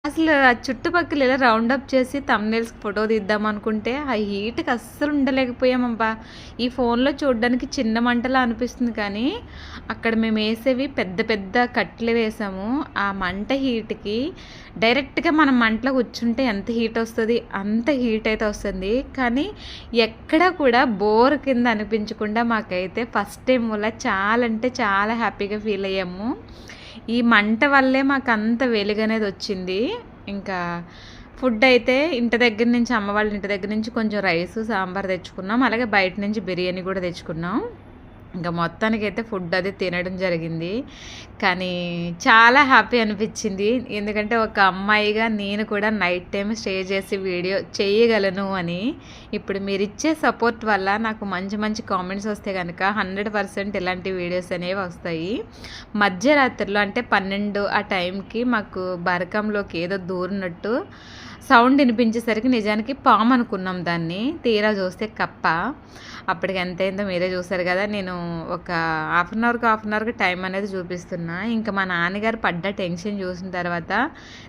అసలు ఆ చుట్టుపక్కల ఇలా రౌండప్ చేసి థంబ్‌నెయిల్స్‌కి ఫోటో తీద్దామనుకుంటే, ఆ హీట్‌కి అస్సలు ఉండలేకపోయామబ్బా! ఈ ఫోన్‌లో చూడ్డానికి చిన్న మంటలా అనిపిస్తుంది కానీ, అక్కడ మేమేసేవి పెద్ద పెద్ద కట్టెలు వేసాము. ఆ మంట హీట్‌కి డైరెక్ట్‌గా మనం మంటలో కూర్చుంటే ఎంత హీటొస్తది, అంత హీటయితే వస్తుంది. కానీ, ఎక్కడ కూడా బోర్ కింద అనిపించకుండా మాకైతే ఫస్ట్ టైమ్ వల్ల చాలా అంటే చాలా హ్యాపీగా ఫీలయ్యాము. ఈ మంట వల్లే మాకంత వెలుగనేదొచ్చింది. ఇంకా ఫుడ్డయితే ఇంటి దగ్గర నుంచి అమ్మ వాళ్ళ ఇంటి దగ్గర నుంచి కొంచెం రైసు, సాంబార్ తెచ్చుకున్నాం. అలాగే బయట నుంచి బిర్యానీ గూడా తెచ్చుకున్నాం. ఇంకా మొత్తానికైతే ఫుడ్ అది తినడం జరిగింది. కానీ చాలా హ్యాపీ అనిపిచ్చింది. ఎందుకంటే ఒక అమ్మాయిగా నేను కూడా నైట్ టైమ్ స్టే చేసి వీడియో చేయగలను అని. ఇప్పుడు మీరిచ్చే సపోర్ట్ వల్ల నాకు మంచి మంచి కామెంట్స్ వస్తే గనక 100% ఇలాంటి వీడియోస్ అనేవి వస్తాయి. మధ్యరాత్రిలో అంటే 12 ఆ టైంకి మాకు బరకంలోకి ఏదో దూరినట్టు సౌండ్ వినిపించేసరికి నిజానికి పాము అనుకున్నాం దాన్ని. తీరా చూస్తే కప్ప. అప్పటికి ఎంతయిందో మీరే చూసారు కదా! నేను ఒక హాఫ్ అన్ అవర్‌కి టైం అనేది చూపిస్తున్నా. ఇంకా మా నాన్నగారు పడ్డ టెన్షన్ చూసిన తర్వాత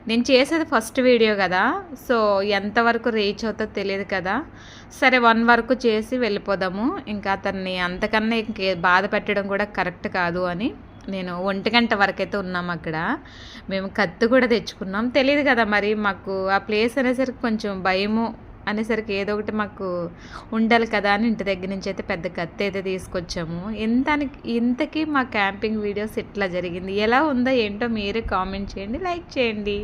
నేను చేసేది ఫస్ట్ వీడియో కదా! సో, ఎంతవరకు రీచ్ అవుతదో తెలీదు కదా! సరే 1 వరకు చేసి వెళ్ళిపోదాము. ఇంకా అతన్ని అంతకన్నా బాధ పెట్టడం కూడా కరెక్ట్ కాదు అని నేను 1 వరకైతే ఉన్నామక్కడ. మేము కత్తి కూడా తెచ్చుకున్నాం. తెలీదు కదా మరి మాకు ఆ ప్లేస్ అనేసరికి కొంచెం భయము అనేసరికి ఏదో ఒకటి మాకు ఉండాలి కదా అని ఇంటి దగ్గర నుంచి అయితే పెద్ద కత్తి అయితే తీసుకొచ్చాము. ఇంతకీ మా క్యాంపింగ్ వీడియోస్ ఇట్లా జరిగింది. ఎలా ఉందో ఏంటో మీరే కామెంట్ చేయండి, లైక్ చేయండి.